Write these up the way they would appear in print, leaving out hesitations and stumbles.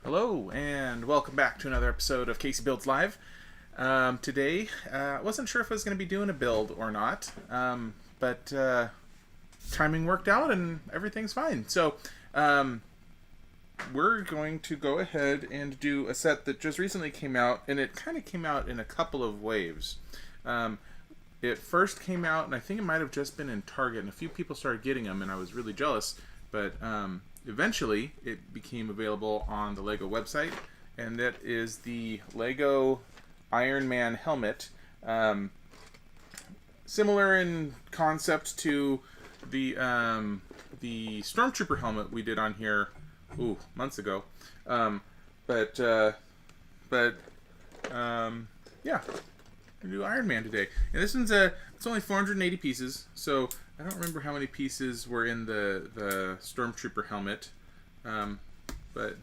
Hello, and welcome back to another episode of Casey Builds Live. Today, I wasn't sure if I was going to be doing a build or not, but timing worked out and everything's fine. So, we're going to go ahead and do a set that just recently came out, and it kind of came out in a couple of waves. It first came out, and I think it might have just been in Target, and a few people started getting them, and I was really jealous, but eventually it became available on the Lego website, and that is the Lego Iron Man helmet. Similar in concept to the Stormtrooper helmet we did on here months ago. Yeah, we do Iron Man today, and this one's it's only 480 pieces, so I don't remember how many pieces were in the Stormtrooper helmet, but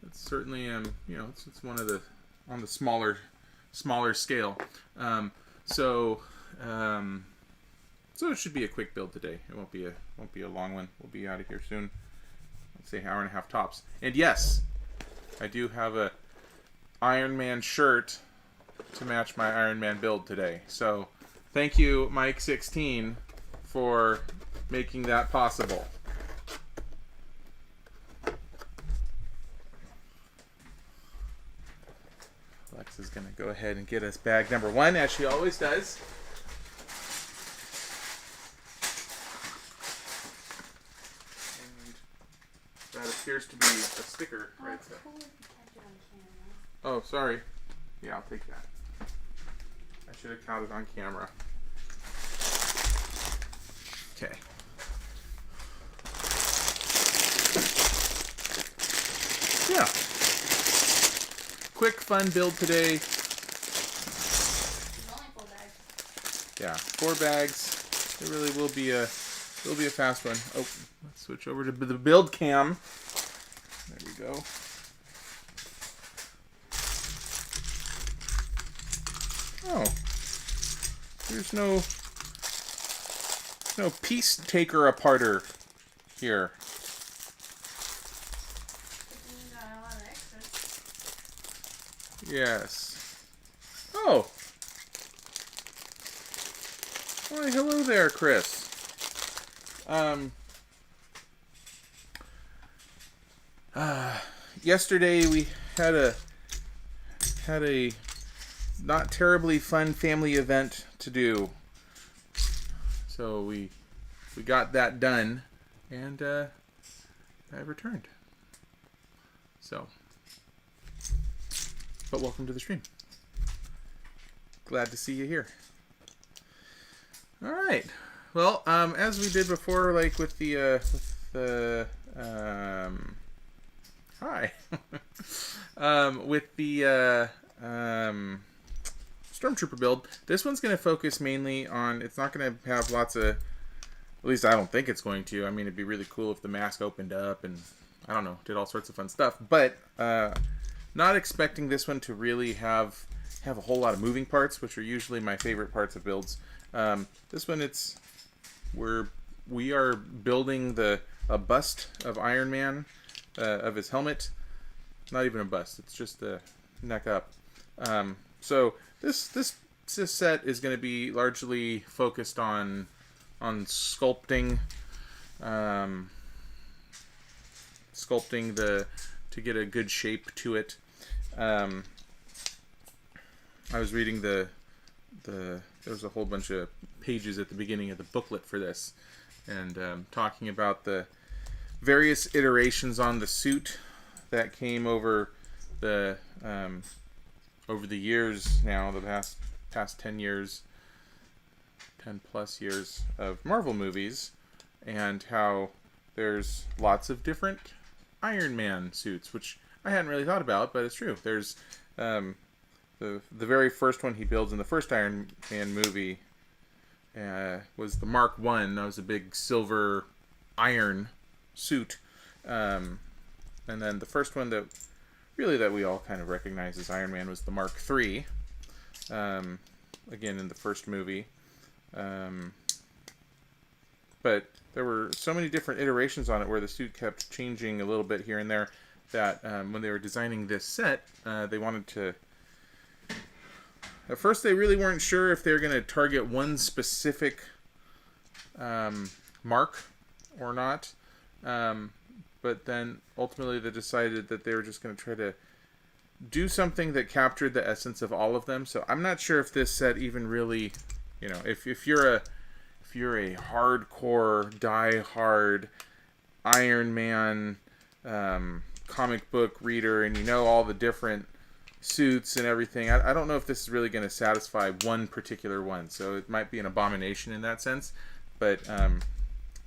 it's certainly it's one of the on the smaller scale. So it should be a quick build today. It won't be a long one. We'll be out of here soon. Let's say hour and a half tops. And yes, I do have a Iron Man shirt to match my Iron Man build today. So thank you, Mike16, for making that possible. Lex is going to go ahead and get us bag number one, as she always does. And that appears to be a sticker right there. Oh, sorry. Yeah, I'll take that. I should have caught it on camera. Okay. Yeah. Quick, fun build today. Only 4 bags. Yeah, 4 bags. It really will be a fast one. Oh, let's switch over to the build cam. There we go. Oh, there's no piece taker aparter here. You got a lot of extras. Yes. Oh. Why, hello there, Chris. Yesterday we had a not terribly fun family event to do. So we got that done, and I returned. So, but welcome to the stream. Glad to see you here. All right. Well, as we did before, like with the hi, with the Stormtrooper build, this one's going to focus mainly on, it's not going to have lots of, at least I don't think it's going to. I mean, it'd be really cool if the mask opened up and, I don't know, did all sorts of fun stuff. But not expecting this one to really have a whole lot of moving parts, which are usually my favorite parts of builds. This one, we are building a bust of Iron Man, of his helmet. Not even a bust, it's just the neck up. So this set is going to be largely focused on sculpting, to get a good shape to it. I was reading there was a whole bunch of pages at the beginning of the booklet for this, and talking about the various iterations on the suit that came over the years now, the past 10 years, 10 plus years of Marvel movies, and how there's lots of different Iron Man suits, which I hadn't really thought about, but it's true. There's the very first one he builds in the first Iron Man movie was the Mark I. That was a big silver iron suit. And then the first one that we all kind of recognize as Iron Man was the Mark III. Again, in the first movie. But there were so many different iterations on it where the suit kept changing a little bit here and there. that when they were designing this set, they wanted to... At first, they really weren't sure if they were going to target one specific mark or not. But then ultimately they decided that they were just going to try to do something that captured the essence of all of them. So I'm not sure if this set even really, you know, if you're a hardcore, die-hard Iron Man comic book reader and you know all the different suits and everything, I don't know if this is really going to satisfy one particular one. So it might be an abomination in that sense. But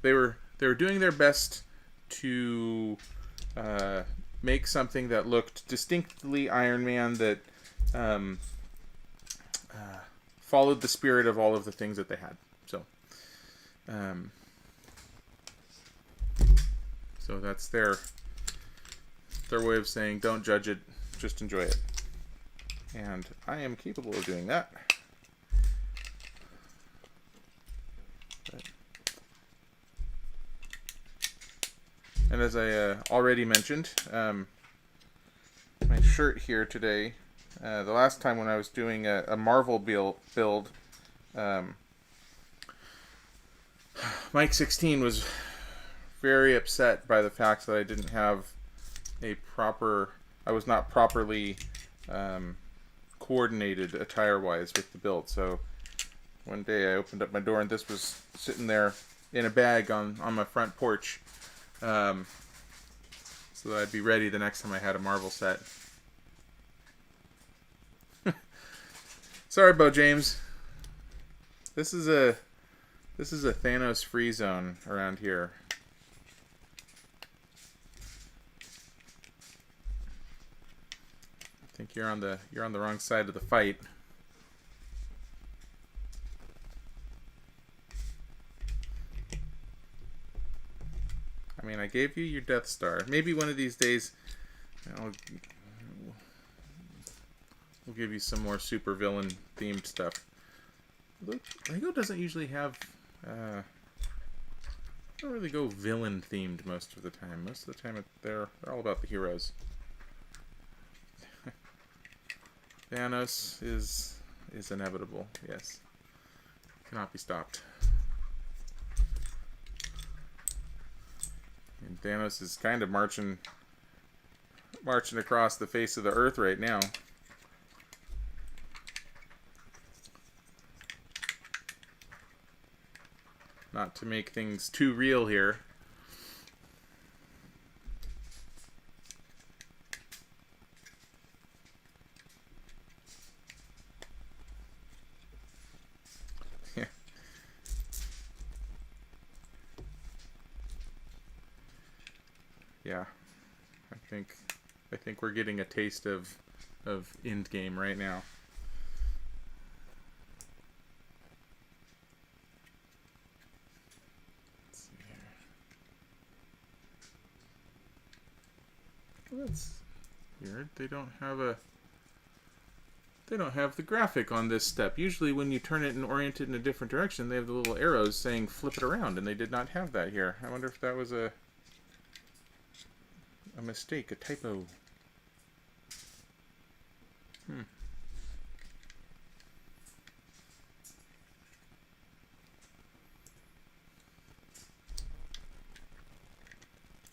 they were doing their best to make something that looked distinctly Iron Man, that followed the spirit of all of the things that they had. So that's their way of saying, don't judge it, just enjoy it. And I am capable of doing that. And as I already mentioned, my shirt here today, the last time when I was doing a Marvel build, Mike 16 was very upset by the fact that I didn't have I was not properly coordinated attire-wise with the build. So one day I opened up my door and this was sitting there in a bag on my front porch. So that I'd be ready the next time I had a Marvel set. Sorry, Bo James. This is a Thanos free zone around here. I think you're on the wrong side of the fight. I mean, I gave you your Death Star. Maybe one of these days we'll give you some more supervillain themed stuff. Lego doesn't usually have... I don't really go villain themed most of the time. Most of the time they're all about the heroes. Thanos is inevitable, yes. Cannot be stopped. And Thanos is kind of marching across the face of the earth right now. Not to make things too real here. Yeah. Yeah. I think we're getting a taste of Endgame right now. That's weird. They don't have the graphic on this step. Usually when you turn it and orient it in a different direction, they have the little arrows saying flip it around, and they did not have that here. I wonder if that was a mistake, a typo.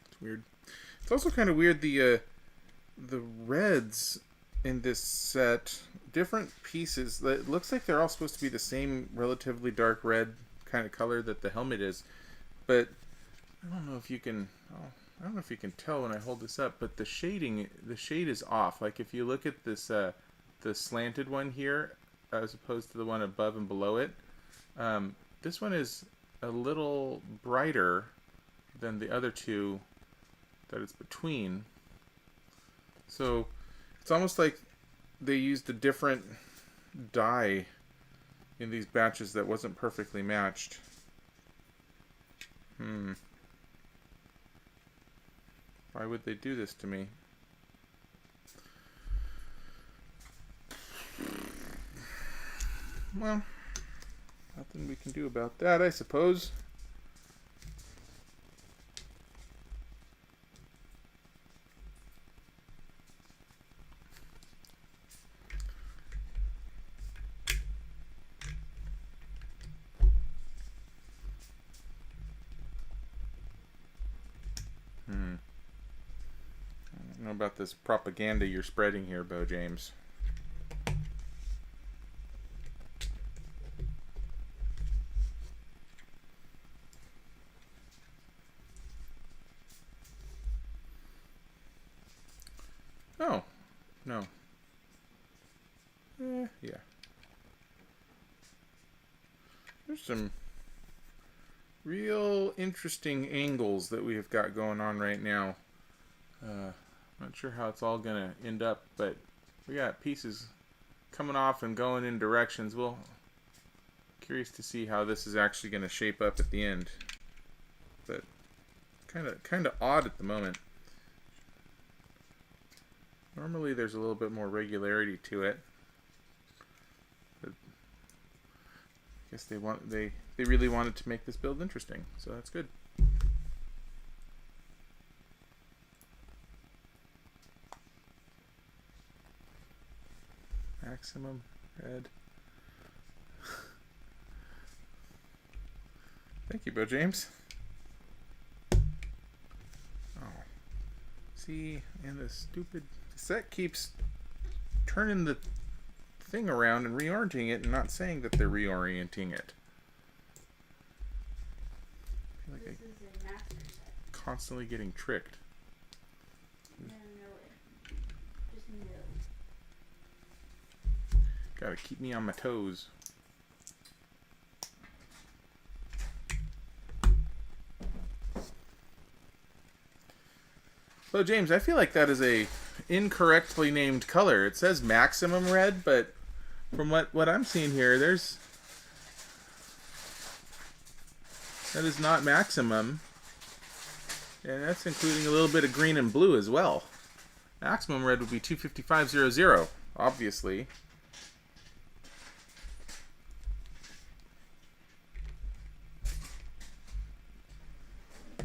It's weird. It's also kind of weird, the reds in this set, different pieces. It looks like they're all supposed to be the same relatively dark red kind of color that the helmet is, but I don't know if you can. I don't know if you can tell when I hold this up, but the shade is off. Like if you look at this, the slanted one here, as opposed to the one above and below it, this one is a little brighter than the other two that it's between. So it's almost like they used a different dye in these batches that wasn't perfectly matched. Why would they do this to me? Well, nothing we can do about that, I suppose. don't know about this propaganda you're spreading here, Bo James. Oh, no. Yeah. There's some real interesting angles that we have got going on right now. Not sure how it's all going to end up, but we got pieces coming off and going in directions. Well, curious to see how this is actually going to shape up at the end. But kind of odd at the moment. Normally there's a little bit more regularity to it. But I guess they really wanted to make this build interesting, so that's good. Maximum red. Thank you, Bo James. Oh. See, and the stupid set keeps turning the thing around and reorienting it and not saying that they're reorienting it. I feel like This is a master set. Constantly getting tricked. No, just no. Gotta keep me on my toes. So James, I feel like that is a incorrectly named color. It says maximum red, but from what I'm seeing here, that is not maximum. And that's including a little bit of green and blue as well. Maximum red would be 25500, obviously. I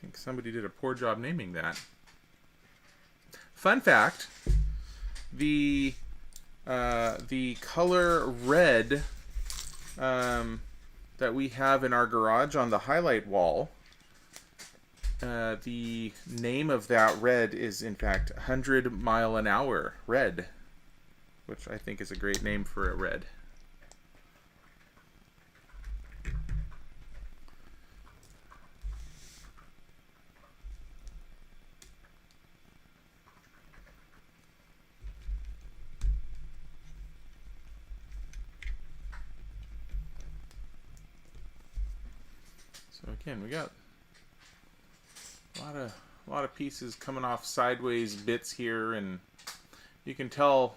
think somebody did a poor job naming that. Fun fact, the color red that we have in our garage on the highlight wall, the name of that red is in fact 100 mile an hour red, which I think is a great name for a red. So again, we got a lot of pieces coming off sideways bits here, and you can tell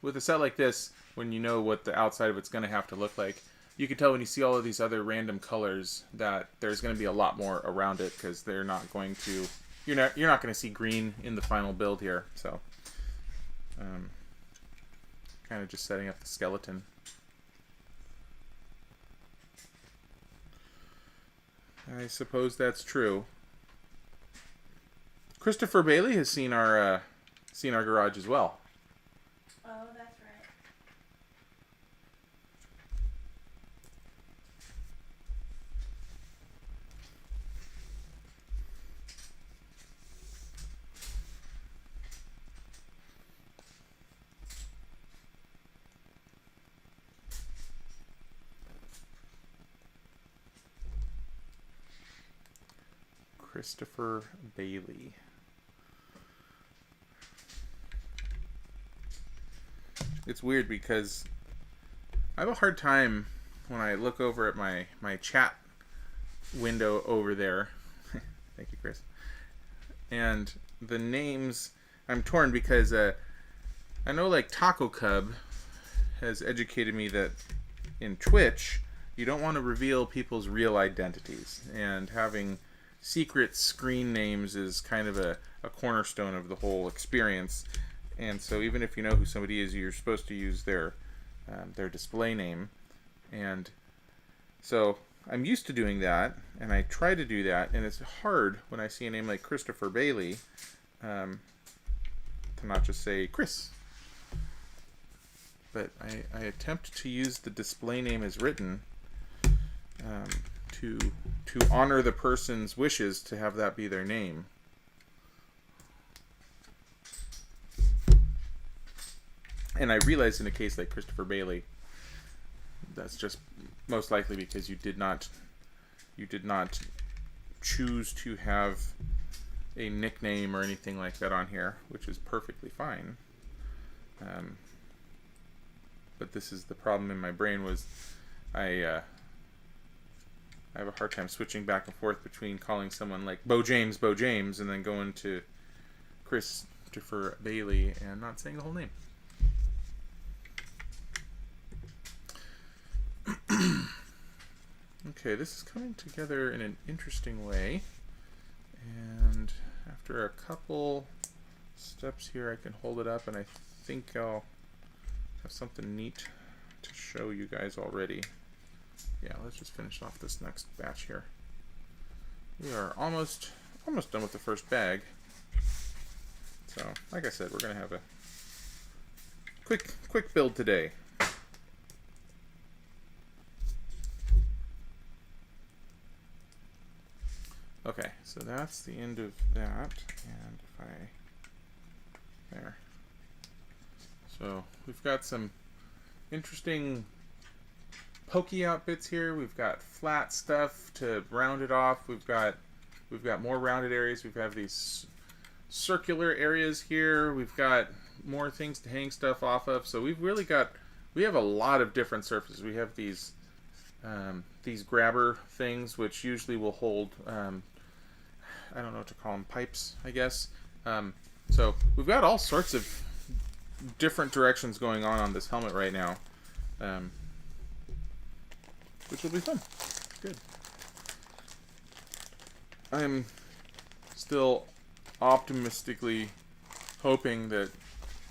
with a set like this, when you know what the outside of it's going to have to look like, you can tell when you see all of these other random colors that there's going to be a lot more around it, because they're not going to, you're not going to see green in the final build here. So kind of just setting up the skeleton. I suppose that's true. Christopher Bailey has seen our garage as well. Oh, that's right. Christopher Bailey. It's weird because I have a hard time when I look over at my chat window over there. Thank you, Chris. And the names, I'm torn because I know like Taco Cub has educated me that in Twitch, you don't want to reveal people's real identities. And having secret screen names is kind of a cornerstone of the whole experience. And so even if you know who somebody is, you're supposed to use their display name. And so I'm used to doing that, and I try to do that, and it's hard when I see a name like Christopher Bailey to not just say Chris. But I attempt to use the display name as written to honor the person's wishes to have that be their name. And I realized in a case like Christopher Bailey, that's just most likely because you did not choose to have a nickname or anything like that on here, which is perfectly fine. But this is the problem in my brain was I have a hard time switching back and forth between calling someone like Bo James, and then going to Christopher Bailey and not saying the whole name. Okay, this is coming together in an interesting way, and after a couple steps here I can hold it up, and I think I'll have something neat to show you guys already. Yeah, let's just finish off this next batch here. We are almost done with the first bag. So, like I said, we're going to have a quick build today. Okay, so that's the end of that, and if there. So we've got some interesting pokey out bits here. We've got flat stuff to round it off. We've got more rounded areas. We have these circular areas here. We've got more things to hang stuff off of. So we have a lot of different surfaces. We have these grabber things, which usually will hold, I don't know what to call them, pipes, I guess. So we've got all sorts of different directions going on this helmet right now, which will be fun. Good. I'm still optimistically hoping that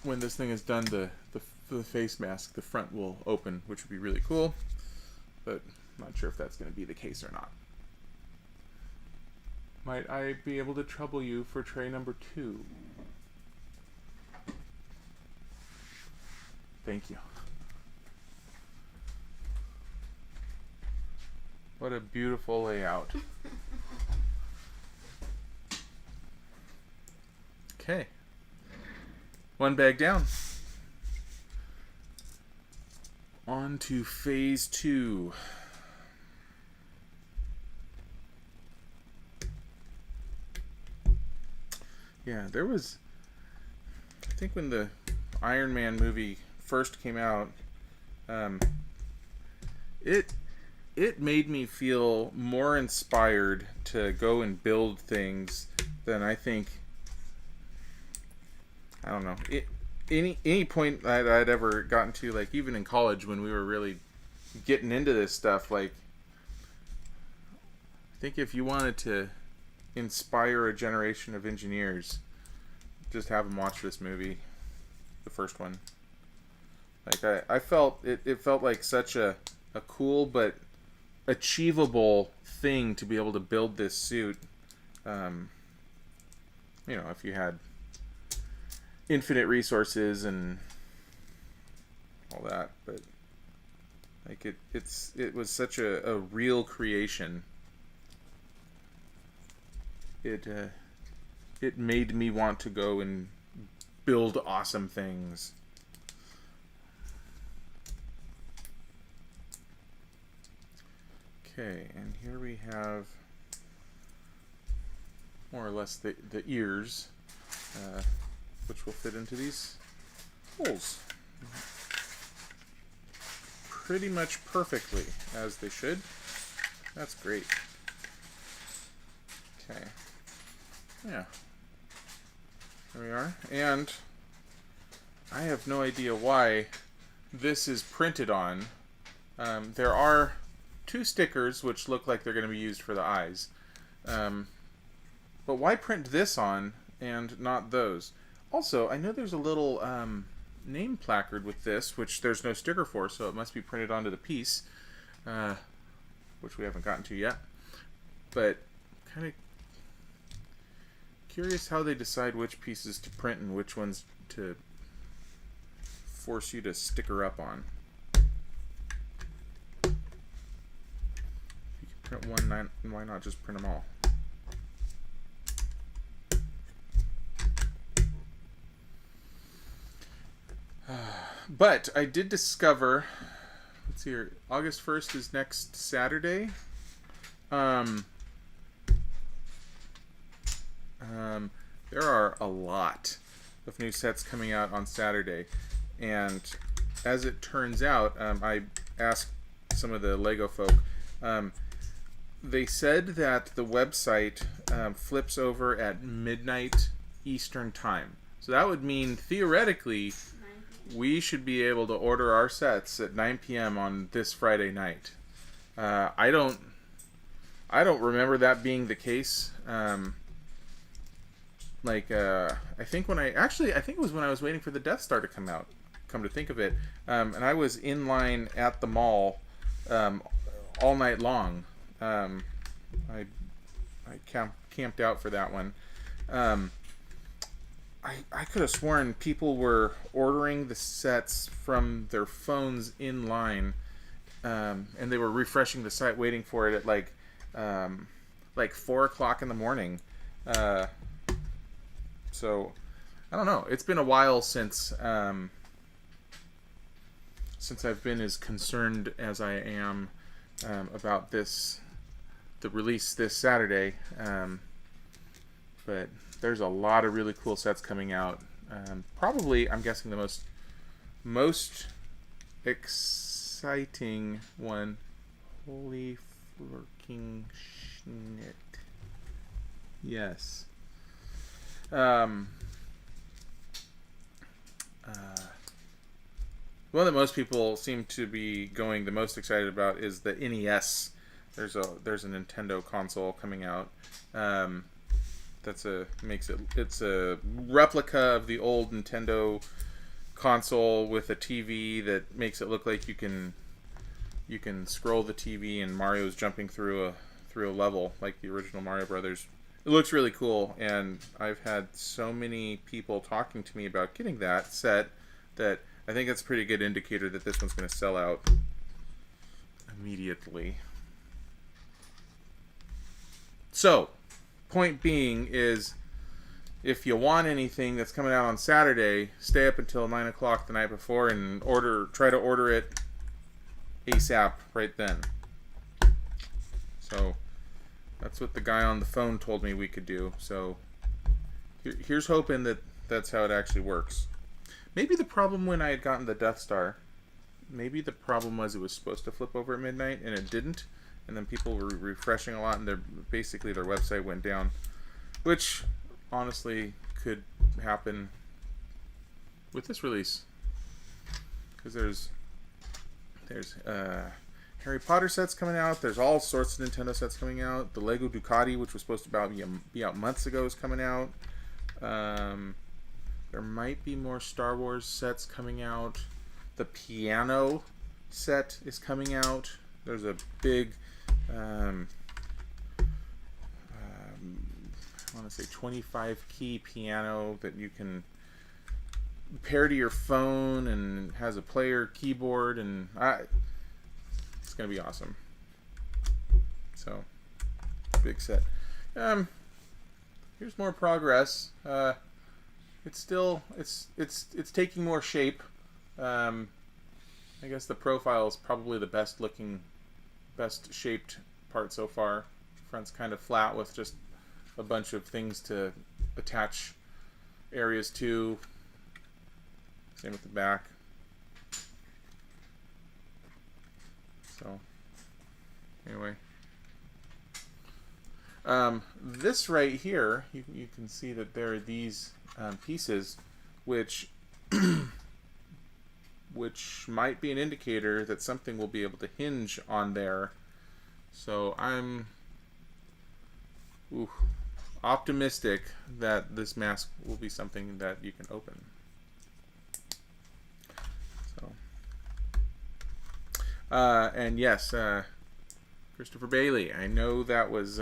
when this thing is done, the face mask, the front will open, which would be really cool, but I'm not sure if that's going to be the case or not. Might I be able to trouble you for tray number 2? Thank you. What a beautiful layout. Okay. One bag down. On to phase 2. Yeah, there was, I think when the Iron Man movie first came out, it made me feel more inspired to go and build things than I think, I don't know, any point that I'd ever gotten to, like even in college when we were really getting into this stuff. Like, I think if you wanted to inspire a generation of engineers, just have them watch this movie, the first one. Like I felt it felt like such a cool but achievable thing to be able to build this suit. You know, if you had infinite resources and all that, but like it was such a real creation. It made me want to go and build awesome things. Okay, and here we have more or less the ears, which will fit into these holes pretty much perfectly, as they should. That's great. Okay. Yeah. There we are. And I have no idea why this is printed on. There are 2 stickers which look like they're going to be used for the eyes. But why print this on and not those? Also, I know there's a little name placard with this, which there's no sticker for, so it must be printed onto the piece, which we haven't gotten to yet. But kind of curious how they decide which pieces to print and which ones to force you to sticker up on. If you can print one, why not just print them all? But I did discover, let's see here, August 1st is next Saturday. There are a lot of new sets coming out on Saturday. And as it turns out, I asked some of the Lego folk, they said that the website flips over at midnight Eastern time. So that would mean, theoretically, we should be able to order our sets at 9 p.m. on this Friday night. I don't remember that being the case. I think it was when I was waiting for the Death Star to come out. Come to think of it, and I was in line at the mall all night long. I camped out for that one. I could have sworn people were ordering the sets from their phones in line, and they were refreshing the site, waiting for it at like 4 o'clock in the morning. So I don't know. It's been a while since I've been as concerned as I am about the release this Saturday. But there's a lot of really cool sets coming out. Probably, I'm guessing the most exciting one. Holy flirking schnitt. Yes. One that most people seem to be going the most excited about is the NES. There's a Nintendo console coming out. It's a replica of the old Nintendo console with a TV that makes it look like you can scroll the TV and Mario's jumping through a level like the original Mario Brothers. It looks really cool, and I've had so many people talking to me about getting that set that I think it's a pretty good indicator that this one's going to sell out immediately. So, point being is, if you want anything that's coming out on Saturday, stay up until 9 o'clock the night before and try to order it ASAP right then. So, that's what the guy on the phone told me we could do. So, here's hoping that that's how it actually works. Maybe the problem when I had gotten the Death Star, maybe the problem was it was supposed to flip over at midnight and it didn't. And then people were refreshing a lot and their website went down. Which, honestly, could happen with this release. Because there's Harry Potter sets coming out. There's all sorts of Nintendo sets coming out. The Lego Ducati, which was supposed to be out months ago, is coming out. There might be more Star Wars sets coming out. The piano set is coming out. There's a big, I want to say 25 key piano that you can pair to your phone and has a player keyboard, and it's going to be awesome. So, big set. Here's more progress. It's still it's taking more shape. I guess the profile is probably the best shaped part so far. Front's kind of flat with just a bunch of things to attach areas to. Same with the back. So anyway, this right here, you can see that there are these pieces which might be an indicator that something will be able to hinge on there. So I'm optimistic that this mask will be something that you can open. So, and yes, Christopher Bailey, I know that was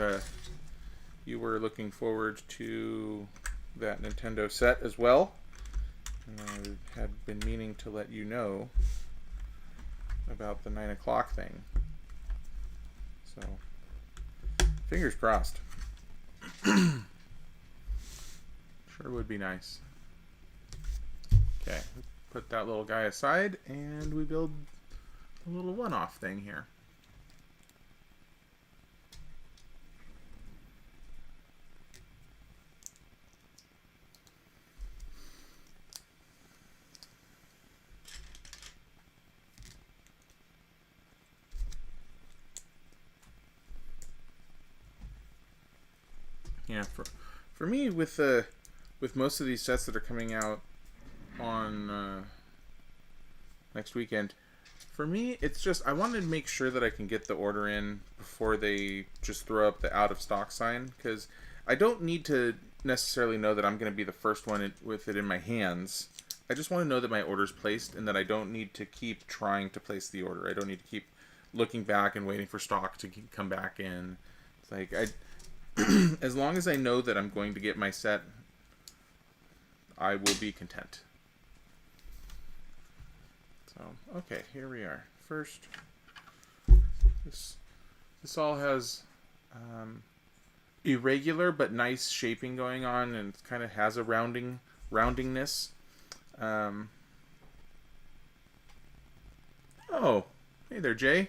you were looking forward to that Nintendo set as well. And I had been meaning to let you know about the 9 o'clock thing. So, fingers crossed. Sure would be nice. Okay, put that little guy aside, and we build a little one-off thing here. Yeah, for me, with most of these sets that are coming out on next weekend, for me, it's just I wanted to make sure that I can get the order in before they just throw up the out of stock sign, because I don't need to necessarily know that I'm going to be the first one with it in my hands. I just want to know that my order's placed and that I don't need to keep trying to place the order. I don't need to keep looking back and waiting for stock to come back in. It's like as long as I know that I'm going to get my set, I will be content. So, okay, here we are. First, this all has irregular but nice shaping going on, and it kind of has a roundingness. Oh, hey there, Jay.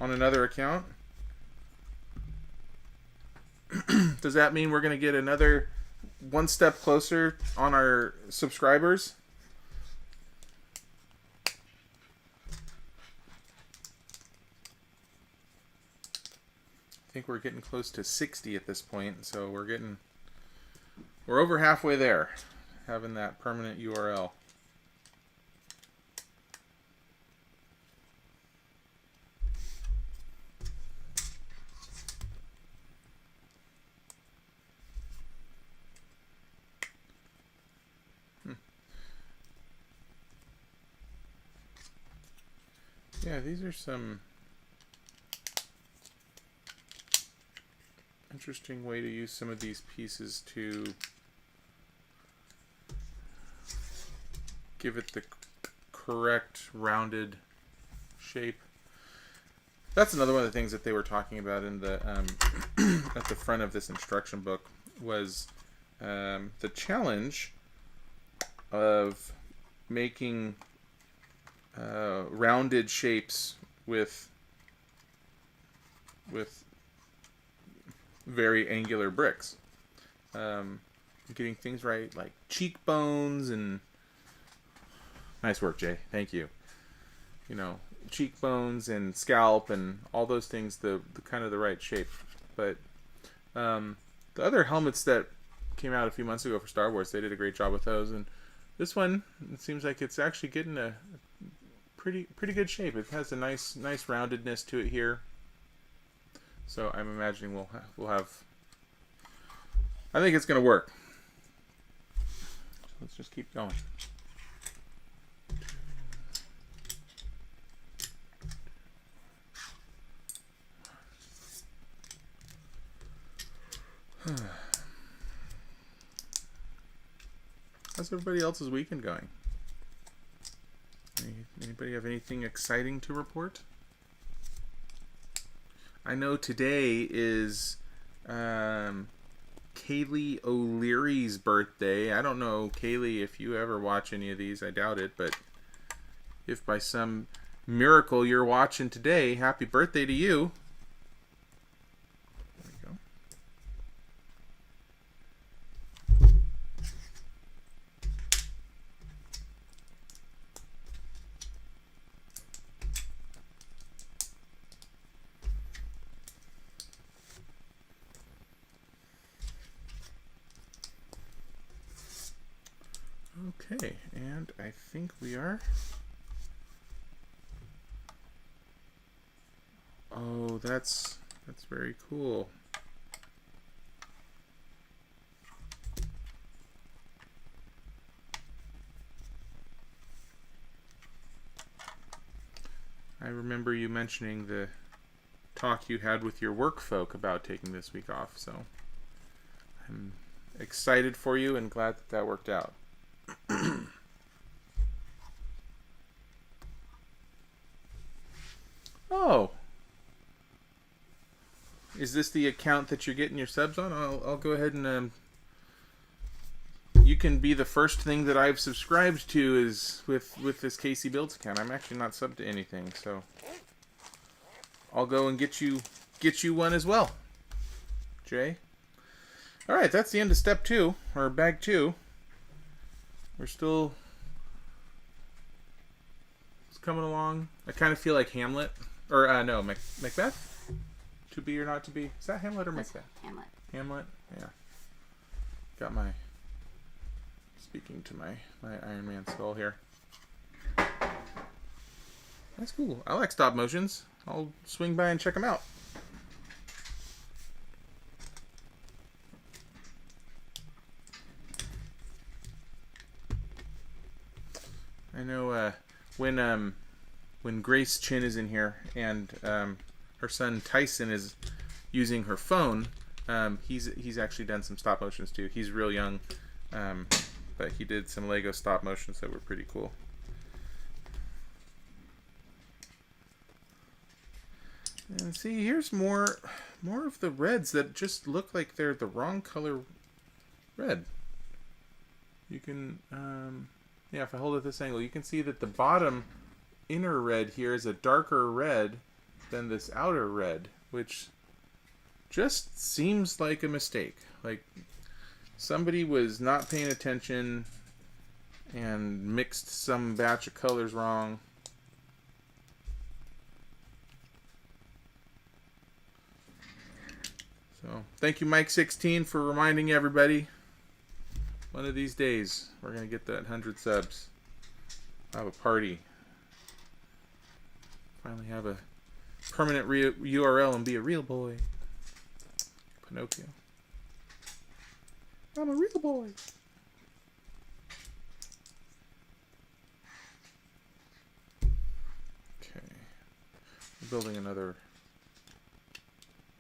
On another account. Does that mean we're going to get another one step closer on our subscribers? I think we're getting close to 60 at this point, so we're over halfway there, having that permanent URL. Yeah, these are some interesting way to use some of these pieces to give it the correct rounded shape. That's another one of the things that they were talking about in the at the front of this instruction book was the challenge of making rounded shapes with very angular bricks. Getting things right, like cheekbones and nice work, Jay. Thank you. You know, cheekbones and scalp and all those things, the kind of the right shape. But the other helmets that came out a few months ago for Star Wars, they did a great job with those. And this one, it seems like it's actually getting a pretty good shape. It has a nice roundedness to it here. So I'm imagining we'll have. I think it's going to work. So let's just keep going. How's everybody else's weekend going? Anybody have anything exciting to report? I know today is Kaylee O'Leary's birthday. I don't know, Kaylee, if you ever watch any of these. I doubt it, but if by some miracle you're watching today, happy birthday to you. There we go. Okay, and I think we are. Oh, that's very cool. I remember you mentioning the talk you had with your work folk about taking this week off, so I'm excited for you and glad that worked out. Oh, is this the account that you're getting your subs on? I'll go ahead and you can be the first thing that I've subscribed to is with this CaseyBuilds account. I'm actually not subbed to anything, so I'll go and get you one as well, Jay. All right, that's the end of step 2 or bag 2. We're still coming along. I kind of feel like Hamlet, or no, Macbeth. To be or not to be. Is that Hamlet or Macbeth? Hamlet. Hamlet. Yeah. Got my speaking to my Iron Man skull here. That's cool. I like stop motions. I'll swing by and check them out. I know when Grace Chin is in here and her son Tyson is using her phone, he's actually done some stop motions too. He's real young, but he did some Lego stop motions that were pretty cool. And see, here's more of the reds that just look like they're the wrong color red. You can, yeah, if I hold it this angle, you can see that the bottom inner red here is a darker red than this outer red, which just seems like a mistake. Like somebody was not paying attention and mixed some batch of colors wrong. So, thank you, Mike16, for reminding everybody. One of these days, we're going to get that 100 subs. Have a party. Finally have a permanent URL and be a real boy. Pinocchio. I'm a real boy. Okay. We're building another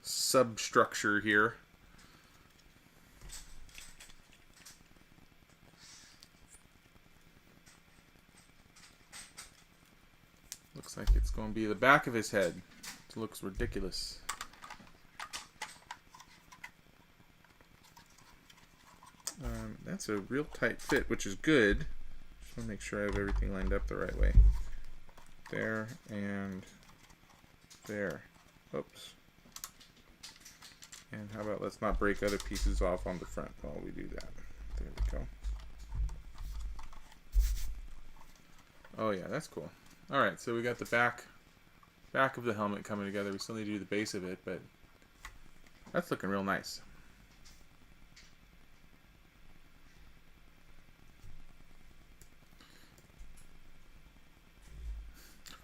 substructure here. Looks like it's going to be the back of his head. It looks ridiculous. That's a real tight fit, which is good. Just want to make sure I have everything lined up the right way. There and there. Oops. And how about let's not break other pieces off on the front while we do that. There we go. Oh yeah, that's cool. Alright, so we got the back of the helmet coming together. We still need to do the base of it, but that's looking real nice.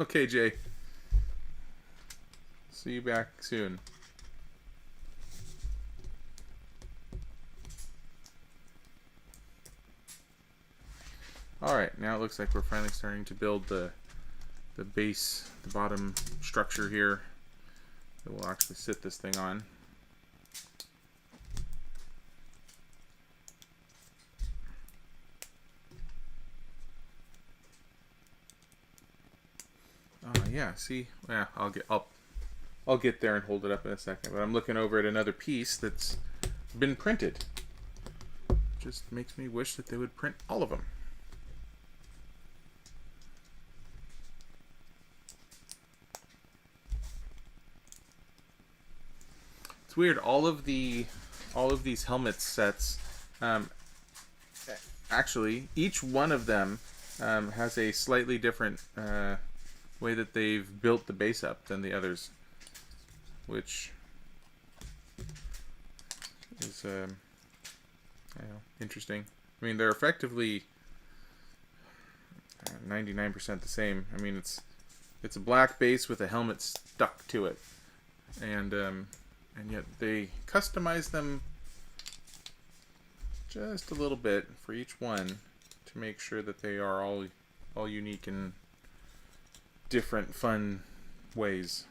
Okay, Jay. See you back soon. Alright, now it looks like we're finally starting to build the base, the bottom structure here that we'll actually sit this thing on. Yeah, see, yeah, I'll get there and hold it up in a second. But I'm looking over at another piece that's been printed. Just makes me wish that they would print all of them. It's weird. All of these helmet sets, actually, each one of them has a slightly different way that they've built the base up than the others, which is I don't know, interesting. I mean, they're effectively 99% the same. I mean, it's a black base with a helmet stuck to it, and yet they customize them just a little bit for each one to make sure that they are all unique in different fun ways.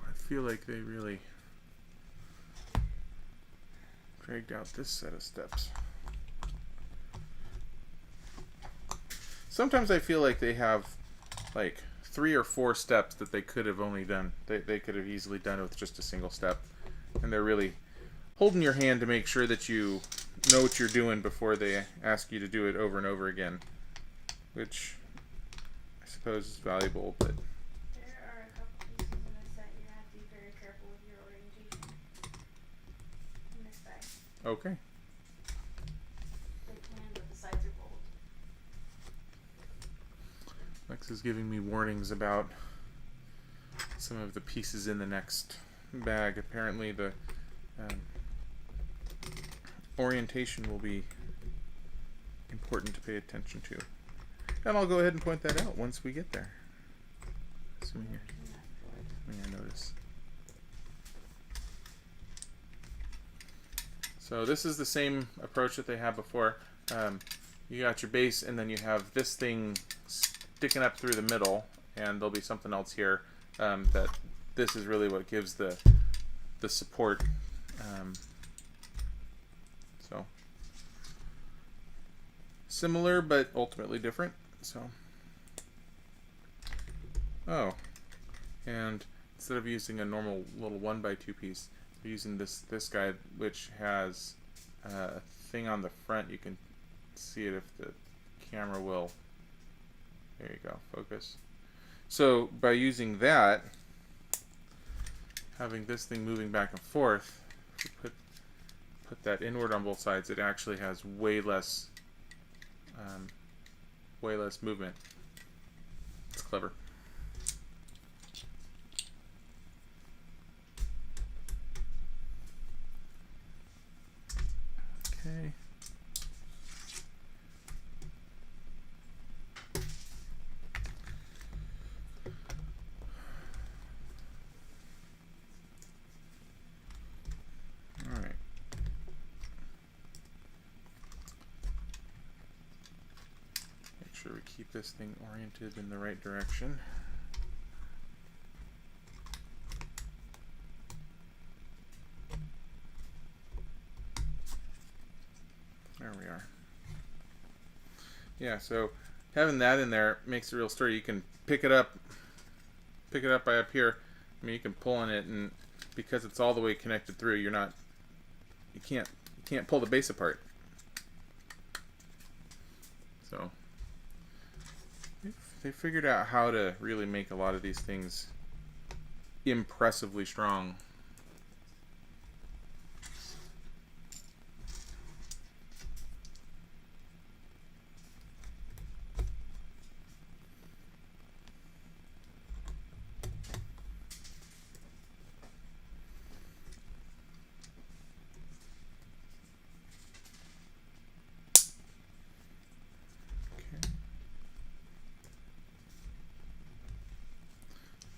I feel like they really dragged out this set of steps. Sometimes I feel like they have like 3 or 4 steps that they could have only done. They could have easily done it with just a single step. And they're really holding your hand to make sure that you know what you're doing before they ask you to do it over and over again. Which I suppose is valuable, but... There are a couple pieces in this set you have to be very careful with your orientation. In this bag. Okay. They can, but the sides are bold. Lex is giving me warnings about some of the pieces in the next bag. Apparently the orientation will be important to pay attention to. And I'll go ahead and point that out once we get there. Assuming I notice. So this is the same approach that they had before. You got your base, and then you have this thing sticking up through the middle, and there'll be something else here that this is really what gives the support. So similar, but ultimately different. So and instead of using a normal little 1x2 piece, we're using this guy, which has a thing on the front. You can see it if the camera will. There you go, focus. So by using that, having this thing moving back and forth, if you put that inward on both sides, it actually has way less movement. It's clever. Okay. All right. Make sure we keep this thing oriented in the right direction. There we are. Yeah, so having that in there makes it real sturdy. You can pick it up by up here. I mean, you can pull on it, and because it's all the way connected through, you can't pull the base apart. So they figured out how to really make a lot of these things impressively strong.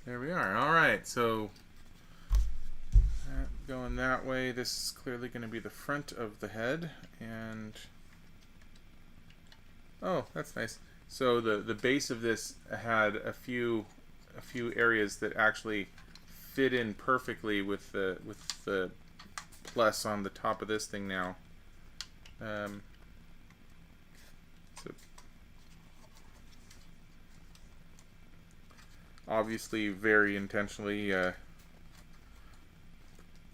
There we are. All right, so going that way, this is clearly going to be the front of the head, and oh, that's nice. So the base of this had a few areas that actually fit in perfectly with the plus on the top of this thing now. So obviously very intentionally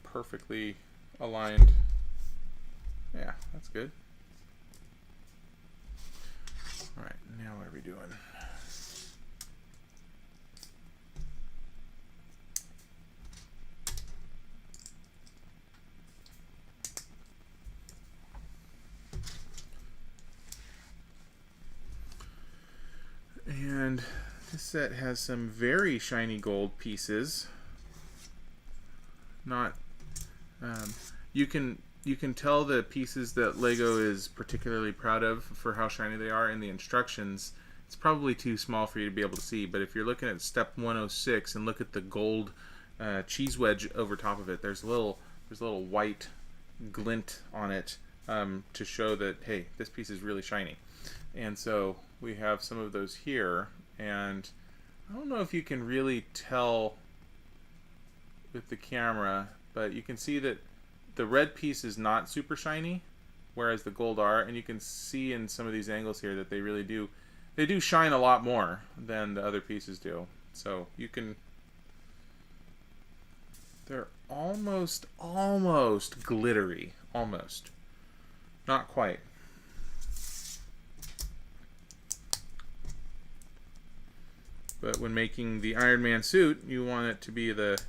perfectly aligned. Yeah, that's good. Alright, now what are we doing? And this set has some very shiny gold pieces. Not, you can tell the pieces that Lego is particularly proud of for how shiny they are in the instructions. It's probably too small for you to be able to see, but if you're looking at step 106 and look at the gold cheese wedge over top of it, there's a little white glint on it to show that, hey, this piece is really shiny. And so we have some of those here, and I don't know if you can really tell with the camera, but you can see that the red piece is not super shiny, whereas the gold are, and you can see in some of these angles here that they really do, they do shine a lot more than the other pieces do. So you can, they're almost glittery, almost, not quite. But when making the Iron Man suit, you want it to be the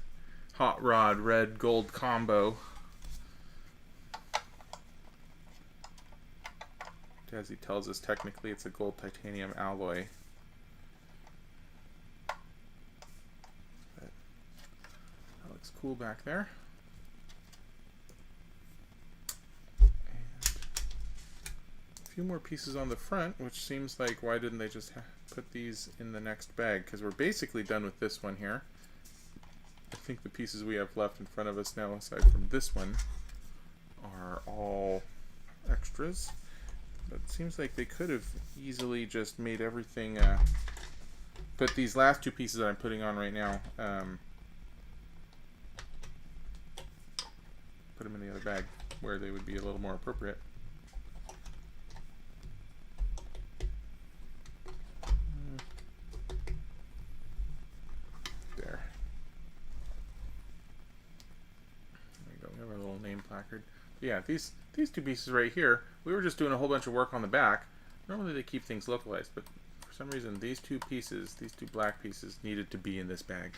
hot rod red gold combo. As he tells us, technically it's a gold titanium alloy. But that looks cool back there. And a few more pieces on the front, which seems like, why didn't they just put these in the next bag? Because we're basically done with this one here. I think the pieces we have left in front of us now, aside from this one, are all extras. But it seems like they could have easily just made everything, put these last two pieces that I'm putting on right now, put them in the other bag where they would be a little more appropriate. There. There we go. We have our little name placard. But yeah, these two pieces right here, we were just doing a whole bunch of work on the back. Normally they keep things localized, but for some reason these two pieces, these two black pieces, needed to be in this bag.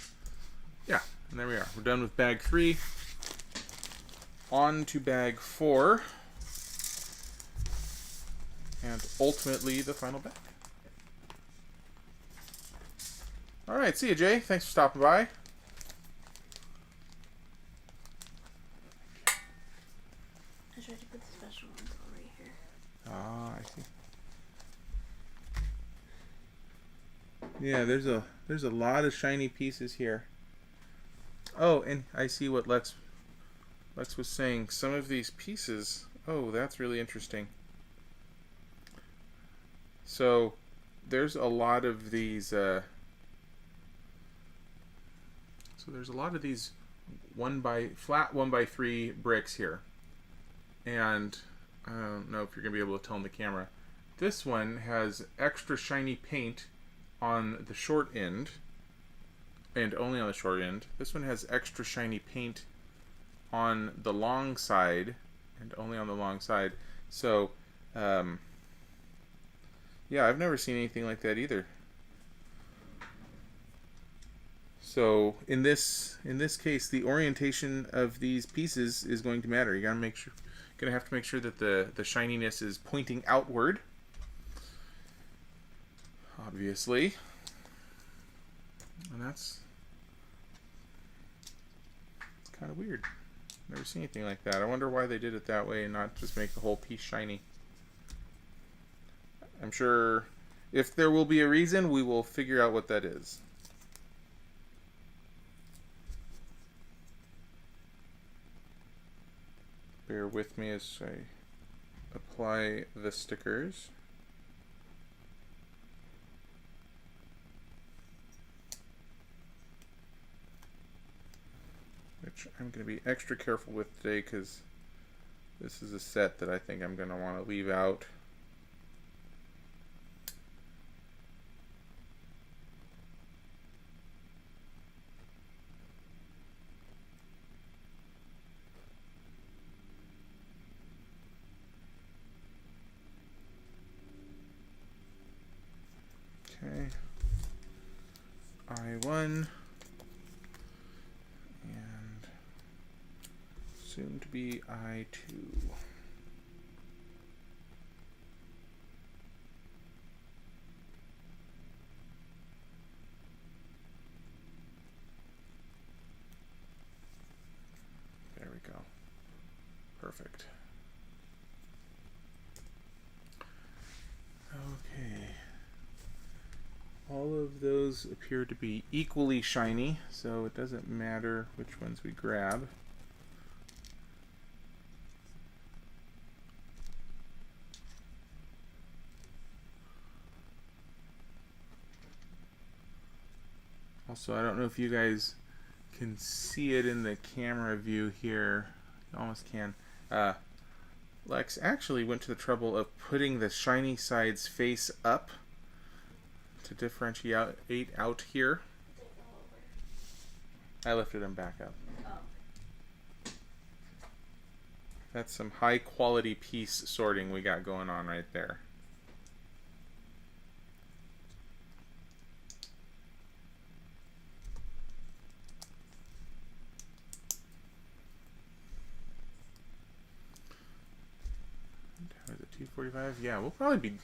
Yeah, and there we are. We're done with bag 3. On to bag 4. And ultimately the final bag. Alright, see you, Jay. Thanks for stopping by. I tried to put the special ones all right here. Ah, I see. Yeah, there's a lot of shiny pieces here. Oh, and I see what Lex was saying. Some of these pieces, oh, that's really interesting. So there's a lot of these so there's a lot of these flat 1x3 bricks here. And I don't know if you're going to be able to tell in the camera. This one has extra shiny paint on the short end, and only on the short end. This one has extra shiny paint on the long side, and only on the long side. So, yeah, I've never seen anything like that either. So in this case, the orientation of these pieces is going to matter. You gotta have to make sure that the shininess is pointing outward. Obviously. And it's kind of weird. Never seen anything like that. I wonder why they did it that way and not just make the whole piece shiny. I'm sure if there will be a reason, we will figure out what that is. Bear with me as I apply the stickers. Which I'm going to be extra careful with today because this is a set that I think I'm going to want to leave out. Okay, I1 and soon to be I2. There we go. Perfect. Okay. All of those appear to be equally shiny, so it doesn't matter which ones we grab. Also, I don't know if you guys can see it in the camera view here. You almost can. Lex actually went to the trouble of putting the shiny sides face up to differentiate out here. Did it go over? I lifted them back up. Oh. That's some high quality piece sorting we got going on right there. Is it 2:45? Yeah, we'll probably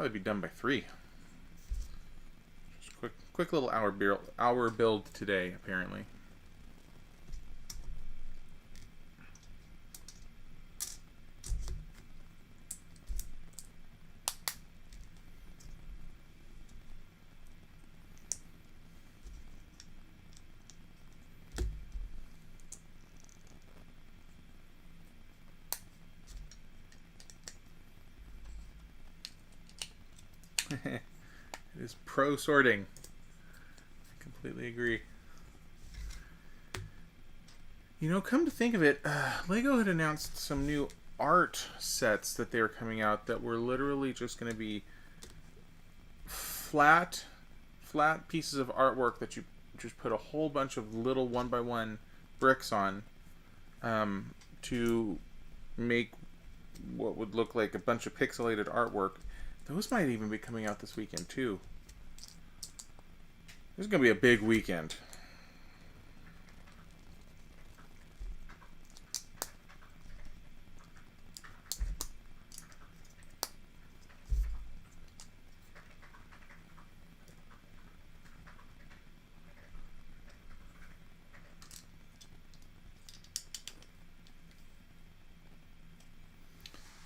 be done by 3. Just quick little hour build today, apparently. It is pro sorting. I completely agree. You know, come to think of it, Lego had announced some new art sets that they were coming out that were literally just going to be flat pieces of artwork that you just put a whole bunch of little 1x1 bricks on to make what would look like a bunch of pixelated artwork. Those might even be coming out this weekend too. This is going to be a big weekend.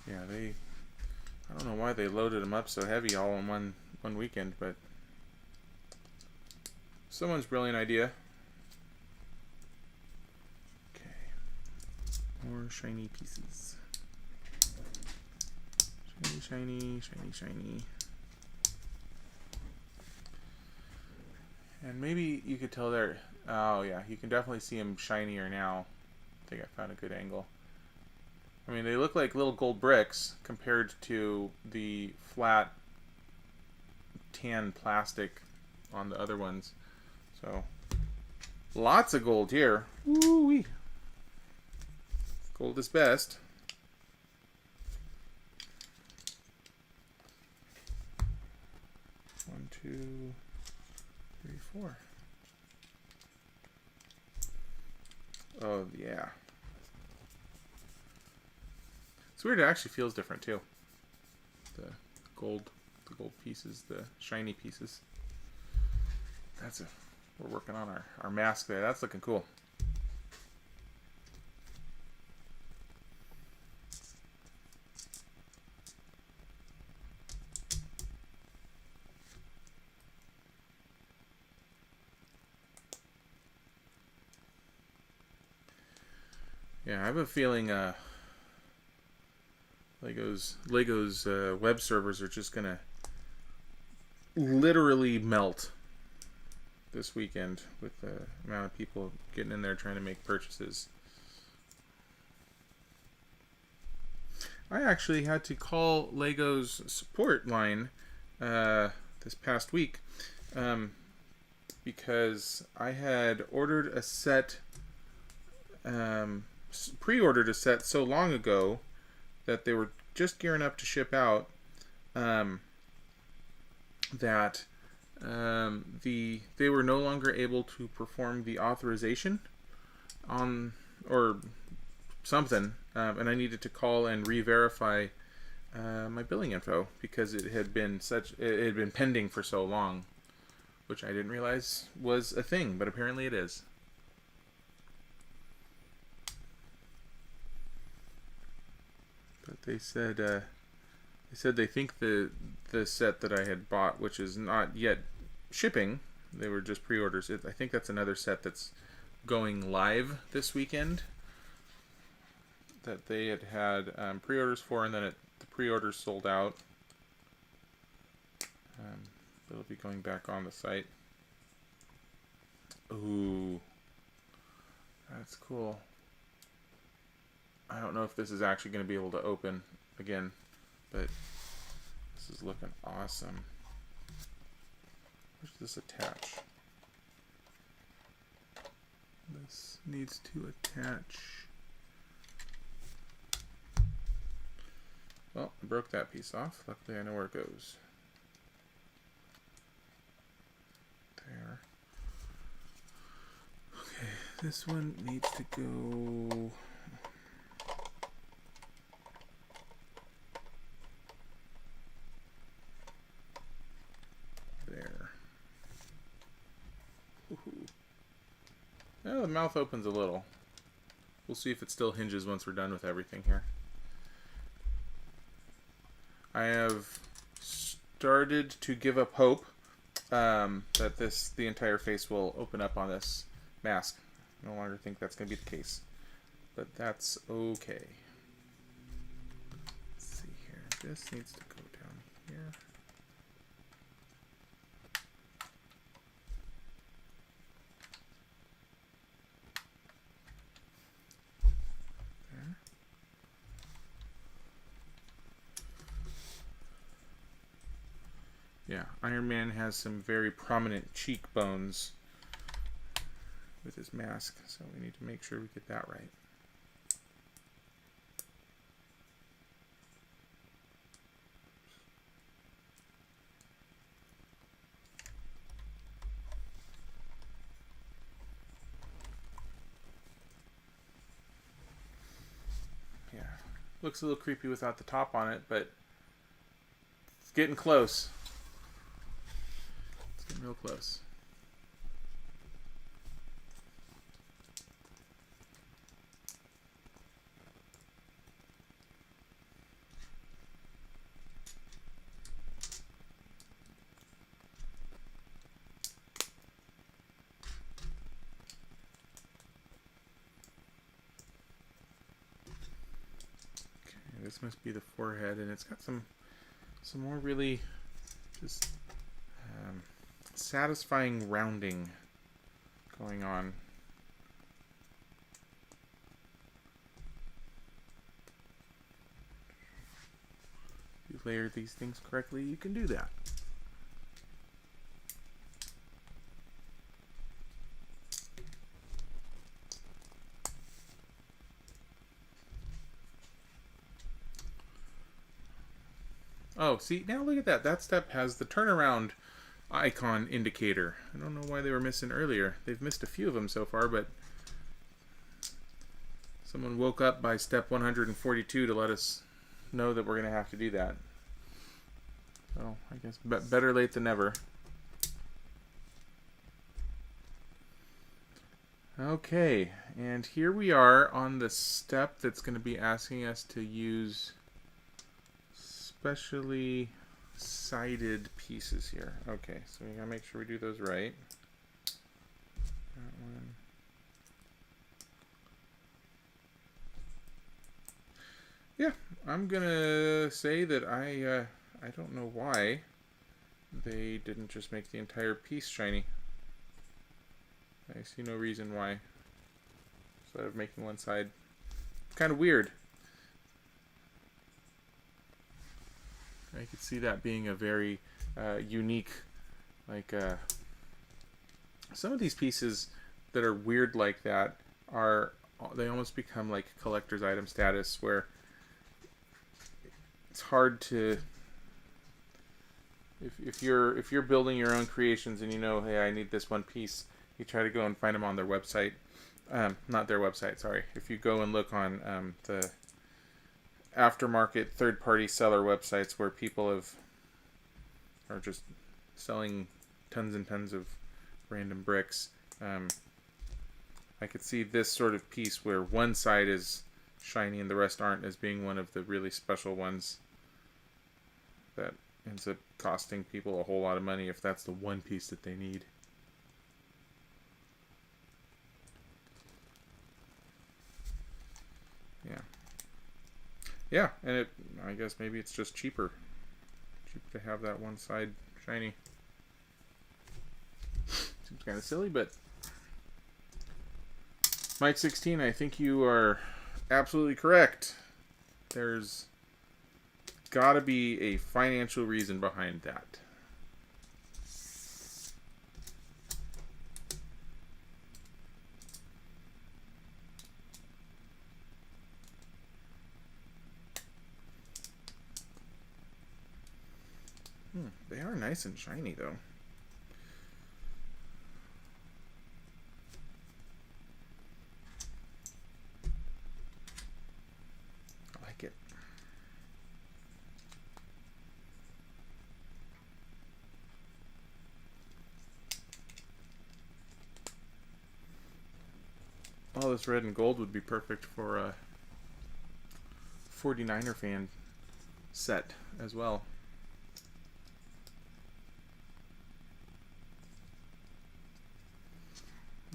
Yeah, I don't know why they loaded them up so heavy all in one weekend, but someone's brilliant idea. Okay. More shiny pieces. Shiny. And maybe you could tell there. Oh yeah, you can definitely see them shinier now. I think I found a good angle. I mean, they look like little gold bricks compared to the flat tan plastic on the other ones. So, lots of gold here. Woo-wee. Gold is best. One, 2, 3, 4. Oh, yeah. It's weird, it actually feels different too. The gold pieces, the shiny pieces. We're working on our mask there. That's looking cool. Yeah, I have a feeling Lego's web servers are just gonna literally melt this weekend with the amount of people getting in there trying to make purchases. I actually had to call Lego's support line this past week because I had ordered a set, pre-ordered a set so long ago that they were just gearing up to ship out, that they were no longer able to perform the authorization on or something, and I needed to call and re-verify my billing info because it had been pending for so long, which I didn't realize was a thing, but apparently it is. But they said they think the set that I had bought, which is not yet shipping, they were just pre-orders. I think that's another set that's going live this weekend that they had pre-orders for, and then the pre-orders sold out. It'll be going back on the site. Ooh, that's cool. I don't know if this is actually going to be able to open again, but this is looking awesome. Where does this attach? This needs to attach. Well, I broke that piece off. Luckily I know where it goes. There. Okay, this one needs to go... there. Woohoo. Well, the mouth opens a little. We'll see if it still hinges once we're done with everything here. I have started to give up hope that the entire face will open up on this mask. I no longer think that's going to be the case, but that's okay. Let's see here. This needs to go down here. Yeah, Iron Man has some very prominent cheekbones with his mask, so we need to make sure we get that right. Yeah, looks a little creepy without the top on it, but it's getting close. Real close. Okay, this must be the forehead, and it's got some more really just satisfying rounding going on. If you layer these things correctly, you can do that. Oh, see, now look at that. That step has the turnaround icon indicator. I don't know why they were missing earlier. They've missed a few of them so far, but someone woke up by step 142 to let us know that we're going to have to do that. So I guess better late than never. Okay, and here we are on the step that's going to be asking us to use specially sided pieces here. Okay, so we gotta make sure we do those right. That one. Yeah, I'm gonna say that I don't know why they didn't just make the entire piece shiny. I see no reason why. Instead of making one side, it's kind of weird. I could see that being a very unique, like some of these pieces that are weird like that they almost become like collector's item status, where it's hard to, if you're building your own creations and you know, hey, I need this one piece, you try to go and find them on their website, not their website, sorry. If you go and look on the aftermarket third-party seller websites where people are just selling tons and tons of random bricks, I could see this sort of piece where one side is shiny and the rest aren't as being one of the really special ones that ends up costing people a whole lot of money if that's the one piece that they need. Yeah. Yeah, and I guess maybe it's just cheaper to have that one side shiny. Seems kind of silly, but Mike 16, I think you are absolutely correct. There's got to be a financial reason behind that. They are nice and shiny, though. I like it. All this red and gold would be perfect for a 49er fan set as well.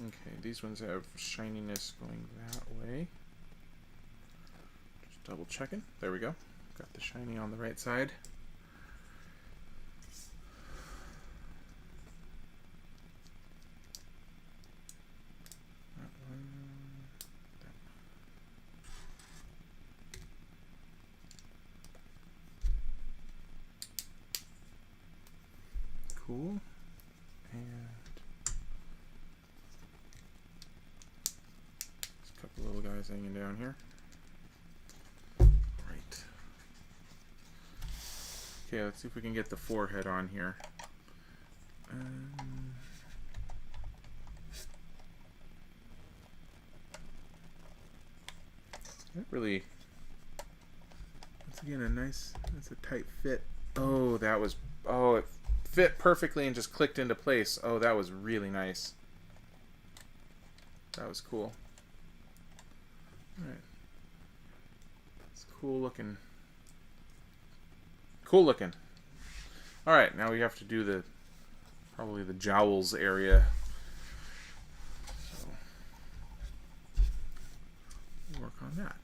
Okay, these ones have shininess going that way. Just double checking. There we go. Got the shiny on the right side. Cool. And a couple little guys hanging down here. Right. Okay, let's see if we can get the forehead on here. That really, once again, that's a tight fit. Oh, that was, oh, it fit perfectly and just clicked into place. Oh, that was really nice. That was cool. Alright. It's cool looking. Cool looking. Alright, now we have to do probably the jowls area. So, we'll work on that.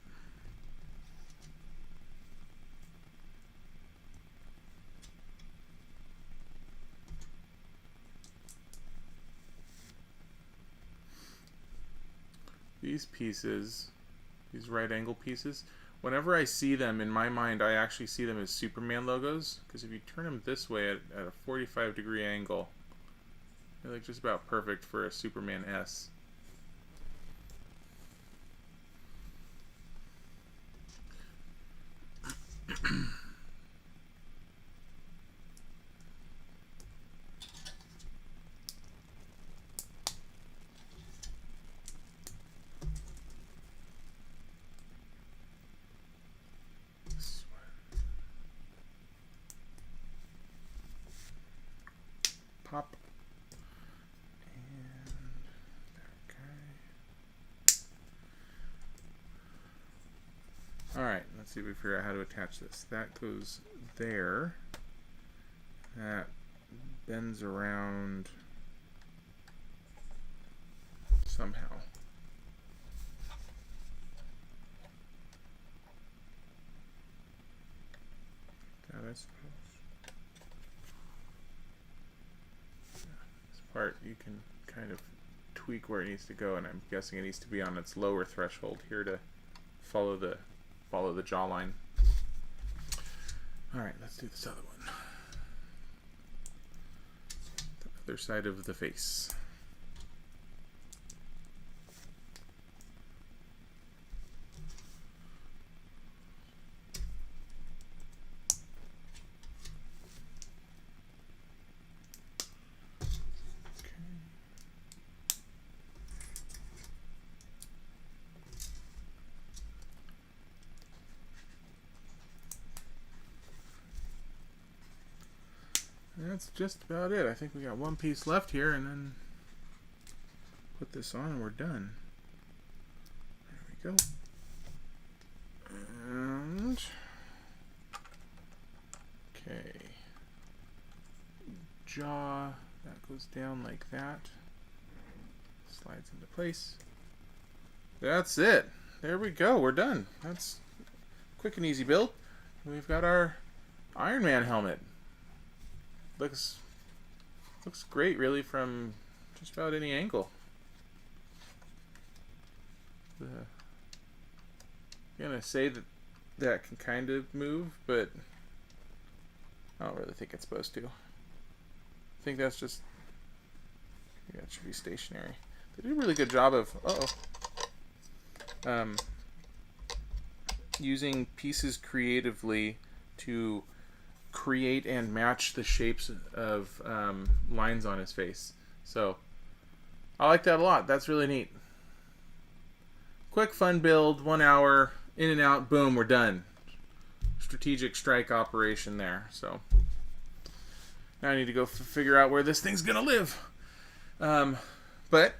These pieces, these right angle pieces, whenever I see them, in my mind, I actually see them as Superman logos, because if you turn them this way at a 45-degree angle, they're like just about perfect for a Superman S. Pop. And that guy. Alright, let's see if we figure out how to attach this. That goes there. That bends around somehow. That, I suppose. Part you can kind of tweak where it needs to go, and I'm guessing it needs to be on its lower threshold here to follow the jawline. All right, let's do this other one. The other side of the face. That's just about it. I think we got one piece left here, and then put this on and we're done. There we go. And okay, jaw, that goes down like that, slides into place. That's it. There we go. We're done. That's quick and easy build. We've got our Iron Man helmet. Looks great, really, from just about any angle. The gonna say that that can kind of move, but I don't really think it's supposed to. I think that's just, yeah, it should be stationary. They did a really good job of using pieces creatively to create and match the shapes of lines on his face. So I like that a lot. That's really neat. Quick, fun build, 1 hour, in and out, boom, we're done. Strategic strike operation there. So now I need to go figure out where this thing's gonna live. But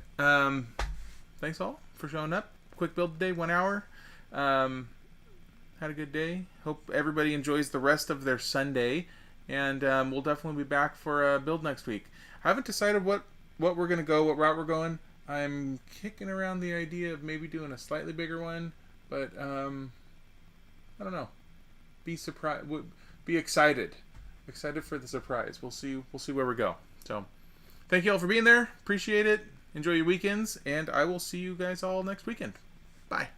thanks all for showing up. Quick build today, 1 hour. Had a good day. Hope everybody enjoys the rest of their Sunday, and we'll definitely be back for a build next week. I haven't decided what we're gonna go, what route we're going. I'm kicking around the idea of maybe doing a slightly bigger one, but I don't know. Be surprised. Be excited. Excited for the surprise. We'll see where we go. So, thank you all for being there. Appreciate it. Enjoy your weekends, and I will see you guys all next weekend. Bye.